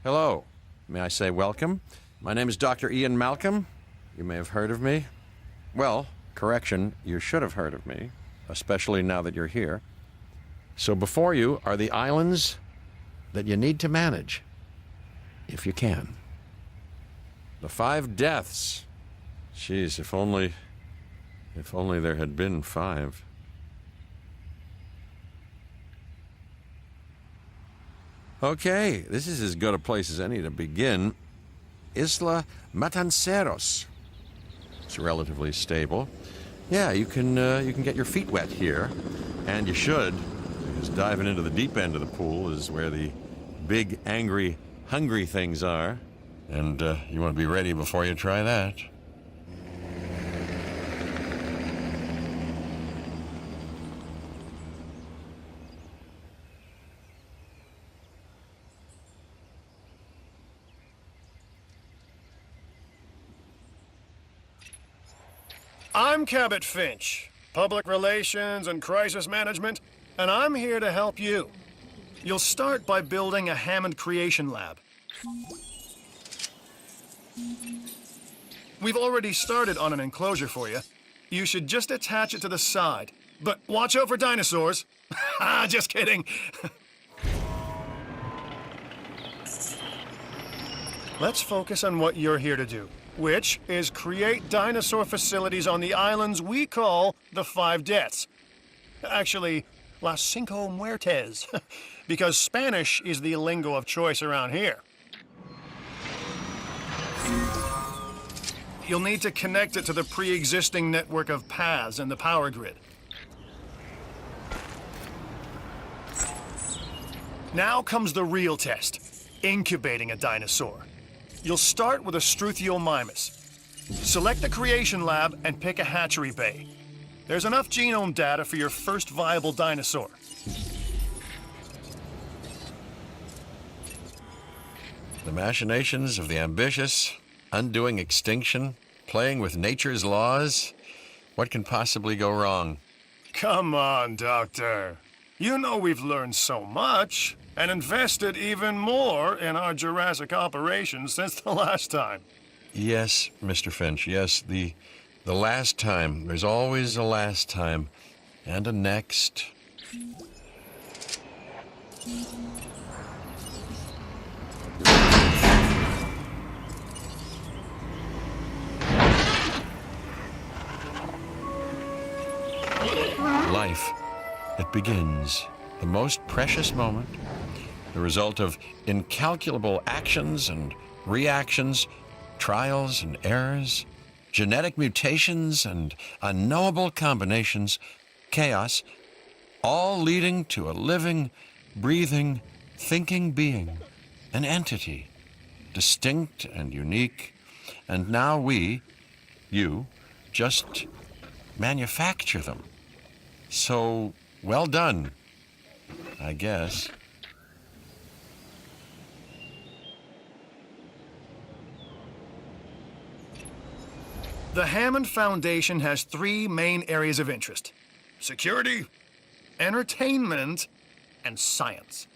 Hello. May I say welcome? My name is Dr. Ian Malcolm. You may have heard of me. Well, correction, you should have heard of me, especially now that you're here. So before you are the islands that you need to manage, if you can. The 5 deaths. Jeez, if only there had been 5. Okay, this is as good a place as any to begin. Isla Matanceros. It's relatively stable. Yeah, you can get your feet wet here, and you should, because diving into the deep end of the pool is where the big, angry, hungry things are, and you want to be ready before you try that. I'm Cabot Finch, Public Relations and Crisis Management, and I'm here to help you. You'll start by building a Hammond Creation Lab. We've already started on an enclosure for you. You should just attach it to the side. But watch out for dinosaurs. Just kidding. Let's focus on what you're here to do, which is create dinosaur facilities on the islands we call the 5 Deaths. Actually, Las Cinco Muertes, because Spanish is the lingo of choice around here. You'll need to connect it to the pre-existing network of paths in the power grid. Now comes the real test, incubating a dinosaur. You'll start with a Struthiomimus. Select the creation lab and pick a hatchery bay. There's enough genome data for your first viable dinosaur. The machinations of the ambitious, undoing extinction, playing with nature's laws. What can possibly go wrong? Come on, Doctor. You know we've learned so much and invested even more in our Jurassic operations since the last time. Yes, Mr. Finch, yes, the last time. There's always a last time. And a next. Life. It begins. The most precious moment. The result of incalculable actions and reactions, trials and errors, genetic mutations and unknowable combinations, chaos, all leading to a living, breathing, thinking being, an entity, distinct and unique, and now we, you, just manufacture them. So, well done, I guess. The Hammond Foundation has 3 main areas of interest: security, entertainment, and science.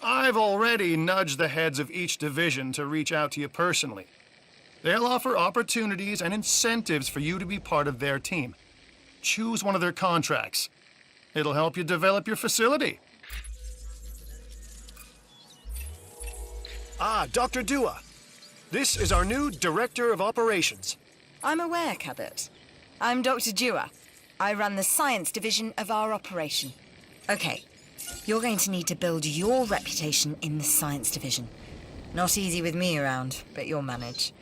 I've already nudged the heads of each division to reach out to you personally. They'll offer opportunities and incentives for you to be part of their team. Choose one of their contracts. It'll help you develop your facility. Dr. Dua. This is our new Director of Operations. I'm aware, Cabot. I'm Dr. Dua. I run the science division of our operation. Okay, you're going to need to build your reputation in the science division. Not easy with me around, but you'll manage.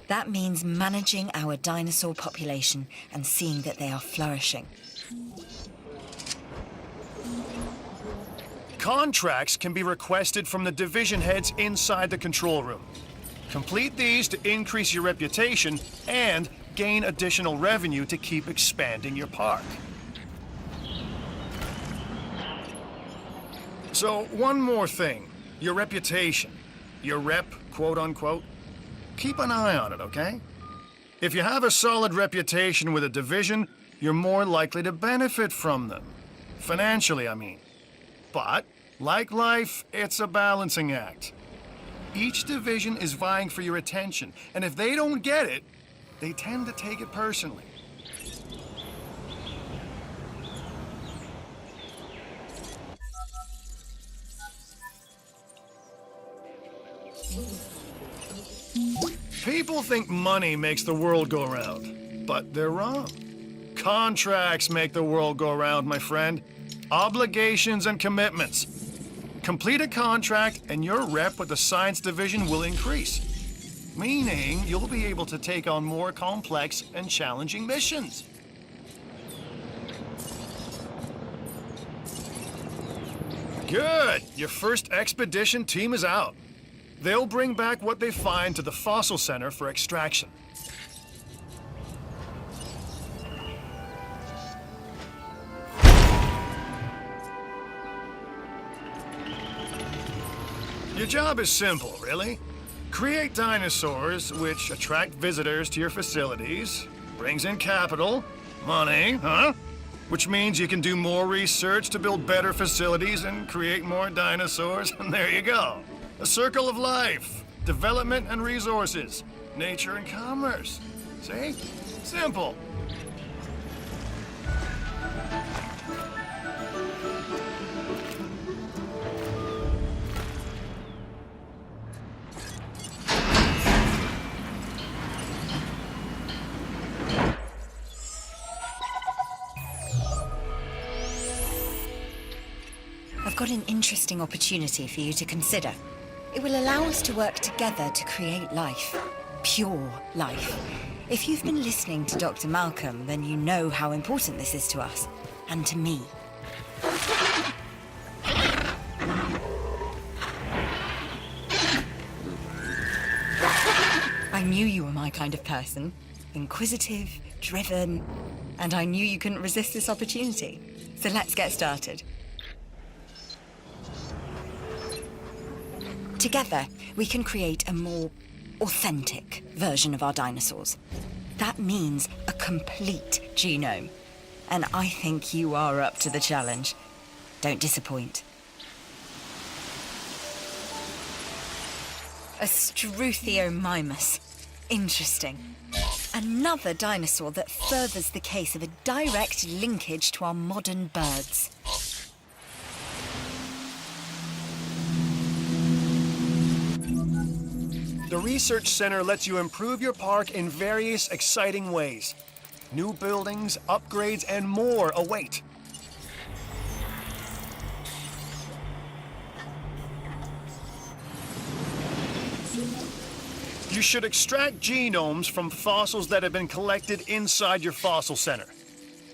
That means managing our dinosaur population and seeing that they are flourishing. Contracts can be requested from the division heads inside the control room. Complete these to increase your reputation and gain additional revenue to keep expanding your park. So, one more thing. Your reputation. Your rep, quote-unquote. Keep an eye on it, okay? If you have a solid reputation with a division, you're more likely to benefit from them. Financially, I mean. But, like life, it's a balancing act. Each division is vying for your attention, and if they don't get it, they tend to take it personally. People think money makes the world go round, but they're wrong. Contracts make the world go round, my friend. Obligations and commitments. Complete a contract and your rep with the science division will increase, meaning you'll be able to take on more complex and challenging missions. Good! Your first expedition team is out. They'll bring back what they find to the fossil center for extraction. Your job is simple, really. Create dinosaurs, which attract visitors to your facilities, brings in capital, money, which means you can do more research to build better facilities and create more dinosaurs, and there you go. A circle of life, development and resources, nature and commerce. See? Simple. I've got an interesting opportunity for you to consider. It will allow us to work together to create life. Pure life. If you've been listening to Dr. Malcolm, then you know how important this is to us. And to me. I knew you were my kind of person. Inquisitive, driven, and I knew you couldn't resist this opportunity. So let's get started. Together, we can create a more authentic version of our dinosaurs. That means a complete genome. And I think you are up to the challenge. Don't disappoint. A Struthiomimus. Interesting. Another dinosaur that furthers the case of a direct linkage to our modern birds. The Research Center lets you improve your park in various exciting ways. New buildings, upgrades, and more await. You should extract genomes from fossils that have been collected inside your fossil center.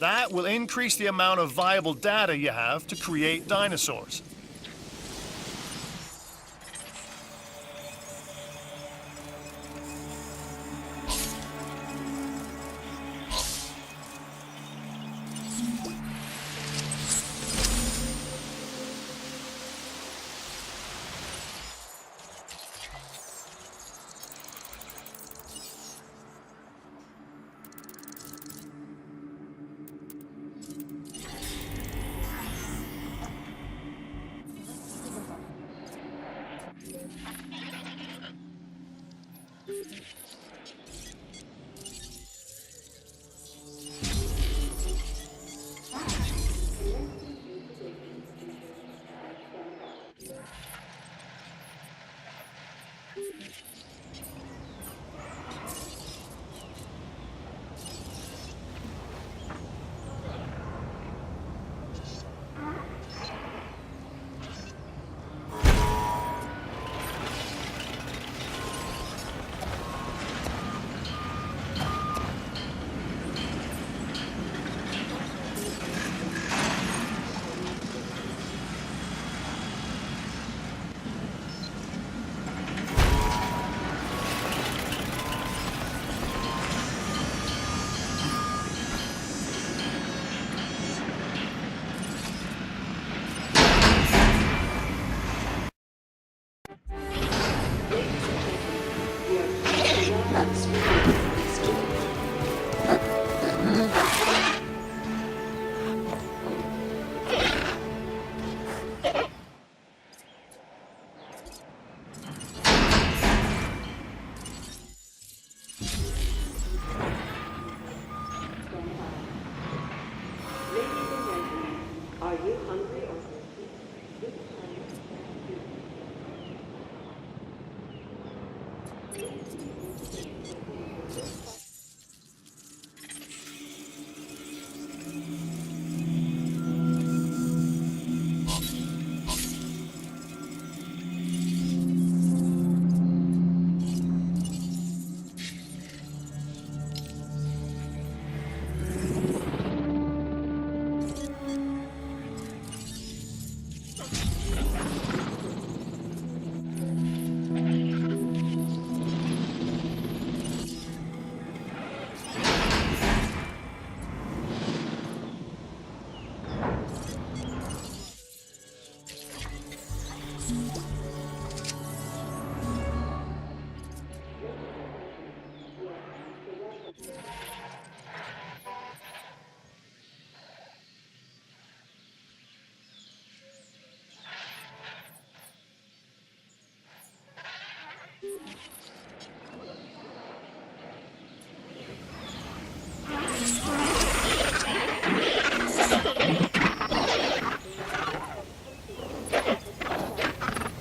That will increase the amount of viable data you have to create dinosaurs.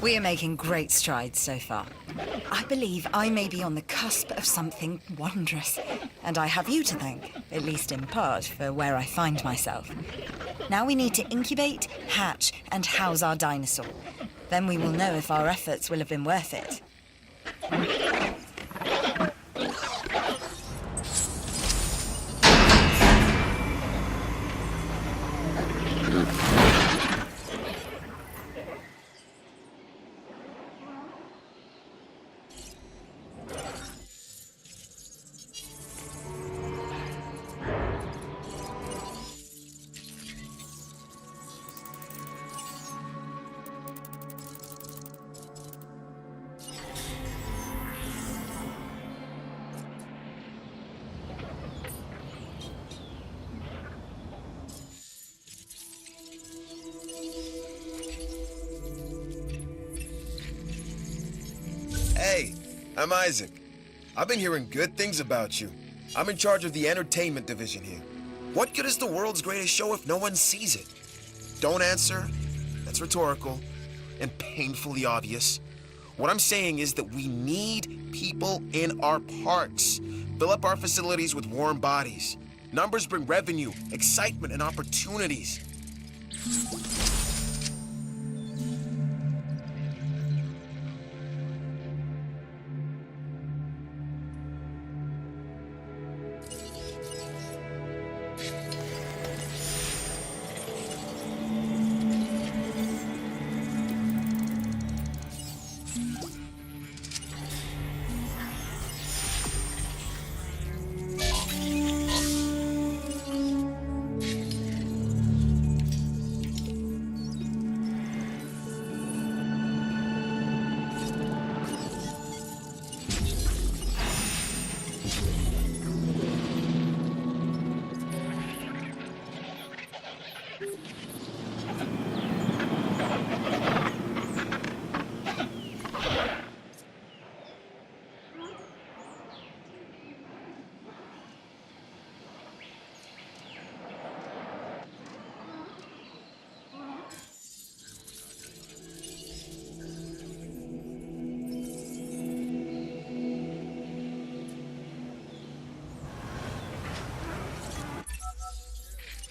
We are making great strides so far. I believe I may be on the cusp of something wondrous, and I have you to thank, at least in part, for where I find myself. Now we need to incubate, hatch, and house our dinosaur. Then we will know if our efforts will have been worth it. Hey, I'm Isaac. I've been hearing good things about you. I'm in charge of the entertainment division here. What good is the world's greatest show if no one sees it? Don't answer. That's rhetorical and painfully obvious. What I'm saying is that we need people in our parks. Fill up our facilities with warm bodies. Numbers bring revenue, excitement, and opportunities.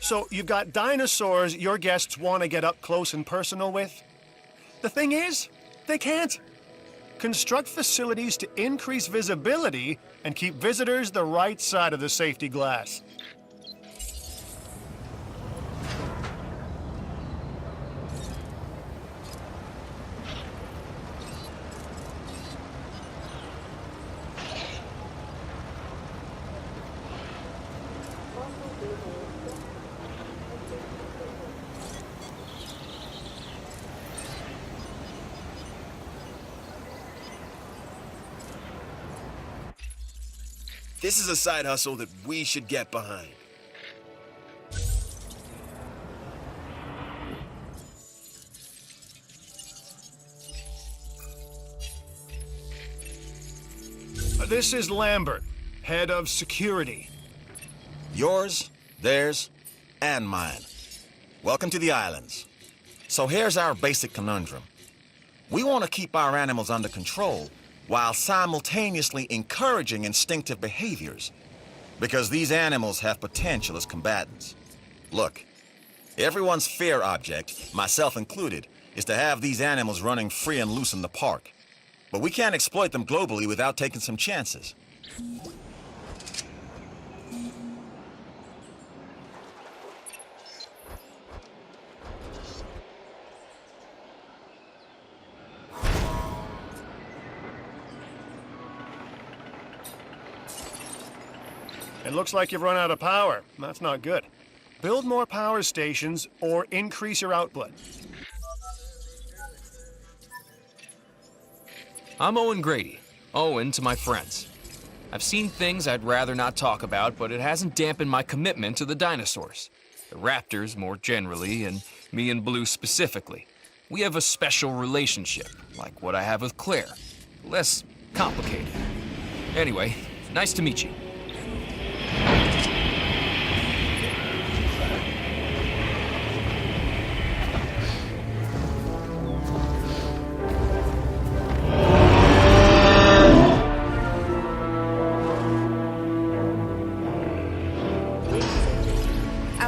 So you've got dinosaurs your guests want to get up close and personal with? The thing is, they can't. Construct facilities to increase visibility and keep visitors the right side of the safety glass. This is a side hustle that we should get behind. This is Lambert, head of security. Yours, theirs, and mine. Welcome to the islands. So here's our basic conundrum. We want to keep our animals under control while simultaneously encouraging instinctive behaviors, because these animals have potential as combatants. Look, everyone's fear object, myself included, is to have these animals running free and loose in the park. But we can't exploit them globally without taking some chances. It looks like you've run out of power. That's not good. Build more power stations or increase your output. I'm Owen Grady. Owen to my friends. I've seen things I'd rather not talk about, but it hasn't dampened my commitment to the dinosaurs. The raptors more generally, and me and Blue specifically. We have a special relationship, like what I have with Claire. Less complicated. Anyway, nice to meet you.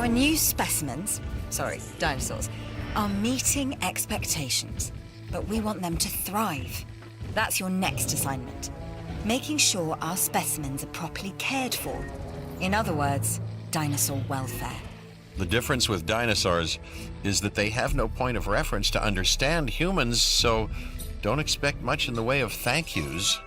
Our new specimens, sorry, dinosaurs, are meeting expectations, but we want them to thrive. That's your next assignment. Making sure our specimens are properly cared for. In other words, dinosaur welfare. The difference with dinosaurs is that they have no point of reference to understand humans, so don't expect much in the way of thank yous.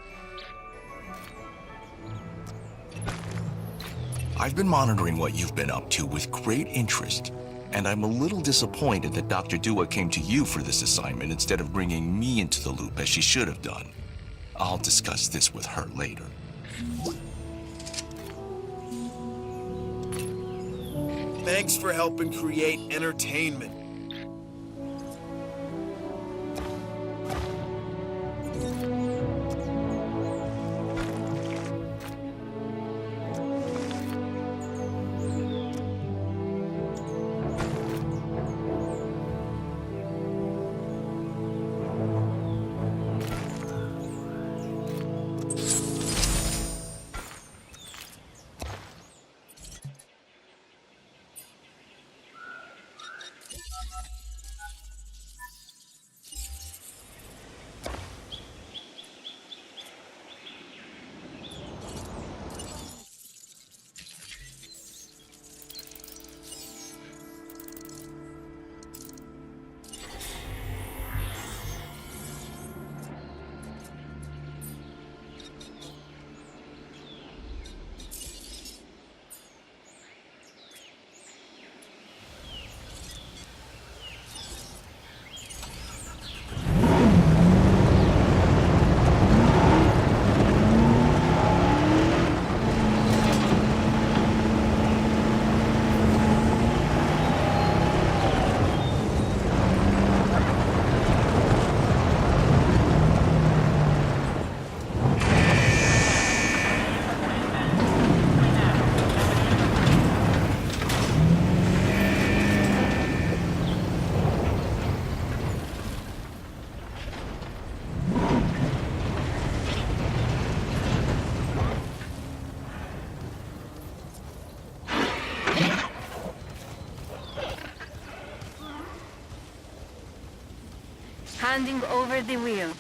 I've been monitoring what you've been up to with great interest, and I'm a little disappointed that Dr. Dua came to you for this assignment instead of bringing me into the loop as she should have done. I'll discuss this with her later. Thanks for helping create entertainment. Handing over the wheel.